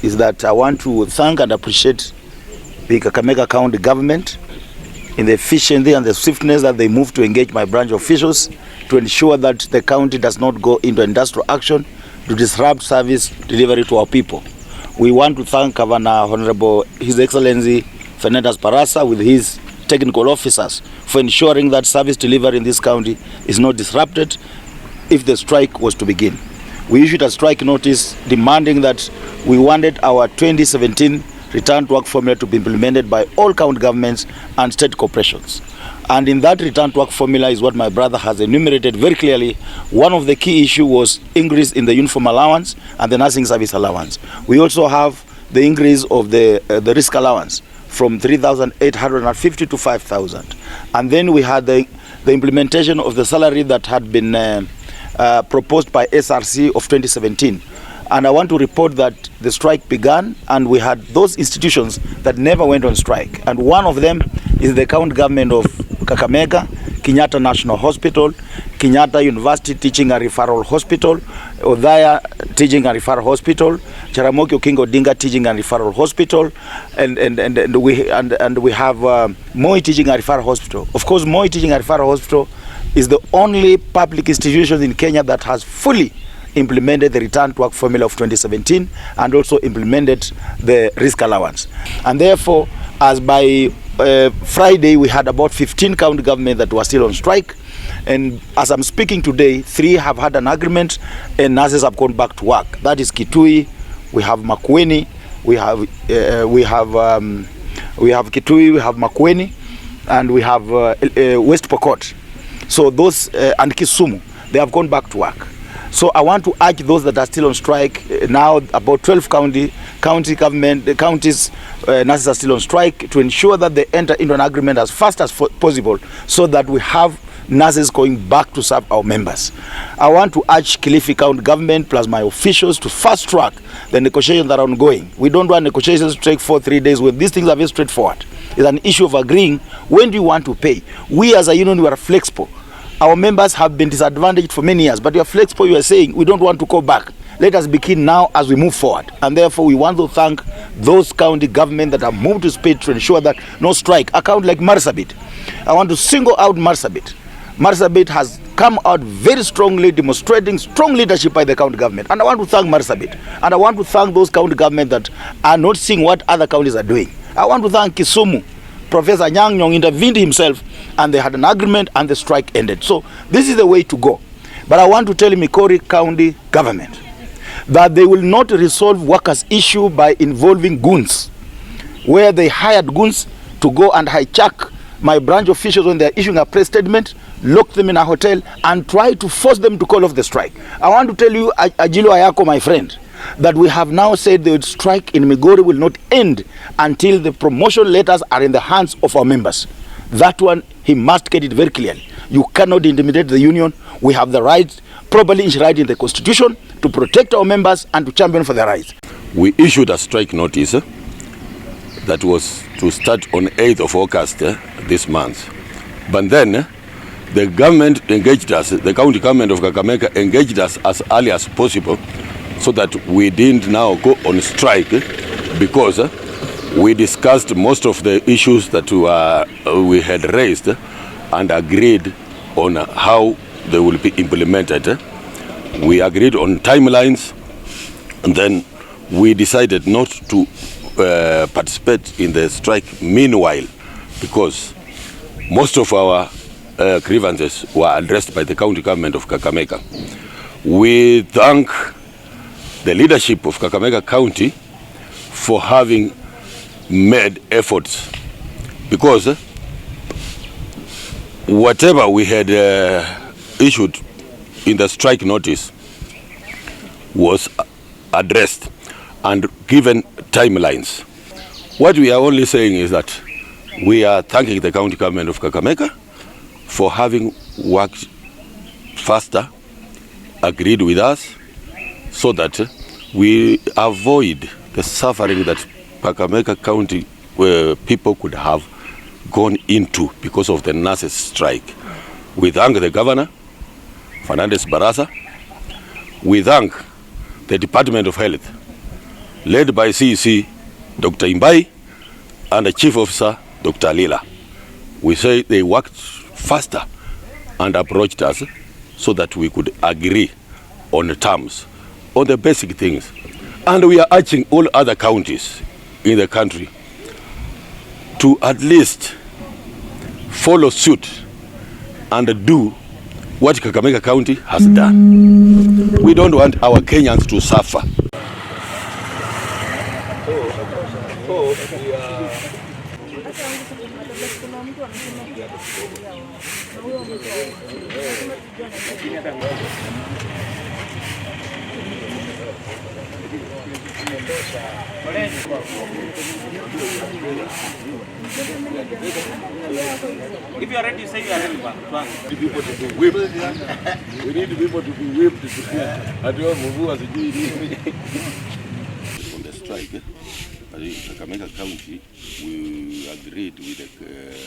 is that I want to thank and appreciate the Kakamega County government in the efficiency and the swiftness that they moved to engage my branch officials to ensure that the county does not go into industrial action to disrupt service delivery to our people. We want to thank Governor Honorable His Excellency Gov Barasa with his technical officers for ensuring that service delivery in this county is not disrupted if the strike was to begin. We issued a strike notice demanding that we wanted our 2017 return to work formula to be implemented by all county governments and state corporations. And in that return to work formula is what my brother has enumerated very clearly. One of the key issues was increase in the uniform allowance and the nursing service allowance. We also have the increase of the risk allowance from 3,850 to 5,000. And then we had the implementation of the salary that had been proposed by SRC of 2017. And I want to report that the strike began and we had those institutions that never went on strike. And one of them is the county government of Kakamega, Kenyatta National Hospital, Kenyatta University Teaching and Referral Hospital, Odhaya Teaching and Referral Hospital, Jaramogi Oginga Odinga Teaching and Referral Hospital, and we have Moi Teaching and Referral Hospital. Of course, Moi Teaching and Referral Hospital is the only public institution in Kenya that has fully implemented the return to work formula of 2017 and also implemented the risk allowance. And therefore, as by Friday, we had about 15 county governments that were still on strike. And as I'm speaking today, 3 have had an agreement and nurses have gone back to work. That is Kitui, we have Makueni, we have Kitui, we have Makueni, and we have West Pokot. So those, and Kisumu, they have gone back to work. So I want to urge those that are still on strike now, about 12 counties, nurses are still on strike, to ensure that they enter into an agreement as fast as possible so that we have nurses going back to serve our members. I want to urge Kilifi County government plus my officials to fast track the negotiations that are ongoing. We don't want negotiations to take 4-3 days when these things are very straightforward. It's an issue of agreeing when do you want to pay. We as a union, we are flexible. Our members have been disadvantaged for many years, but you are flexible. You are saying we don't want to go back. Let us begin now as we move forward. And therefore, we want to thank those county governments that have moved to speed to ensure that no strike. A county like Marsabit, I want to single out Marsabit. Marsabit has come out very strongly, demonstrating strong leadership by the county government. And I want to thank Marsabit. And I want to thank those county governments that are not seeing what other counties are doing. I want to thank Kisumu. Professor Nyang' Nyong'o intervened himself and they had an agreement and the strike ended. So this is the way to go. But I want to tell Migori County government that they will not resolve workers' issue by involving goons, where they hired goons to go and hijack my branch officials when they're issuing a press statement, lock them in a hotel and try to force them to call off the strike. I want to tell you, Ajilo Ayako, my friend, that we have now said the strike in Migori will not end until the promotion letters are in the hands of our members. That one, he must get it very clearly. You cannot intimidate the union. We have the right, properly enshrined in the constitution, to protect our members and to champion for their rights. We issued a strike notice that was to start on 8th of August this month. But then the government engaged us, the county government of Kakamega engaged us as early as possible so that we didn't now go on strike, because we discussed most of the issues that we had raised and agreed on how they will be implemented. We agreed on timelines, and then we decided not to participate in the strike meanwhile, because most of our grievances were addressed by the county government of Kakamega. We thank the leadership of Kakamega County for having made efforts, because whatever we had issued in the strike notice was addressed and given timelines. What we are only saying is that we are thanking the county government of Kakamega for having worked faster, agreed with us, so that we avoid the suffering that Kakamega County people could have gone into because of the nurses' strike. We thank the governor, Gov Barasa. We thank the Department of Health, led by CEC Dr. Imbai and the Chief Officer Dr. Lila. We say they worked faster and approached us so that we could agree on the terms, on the basic things. And we are urging all other counties in the country to at least follow suit and do what Kakamega County has done. We don't want our Kenyans to suffer. If you are ready, say you are ready. People to be whipped. We need people to be whipped. On the strike, in Kakamega County, we agreed with the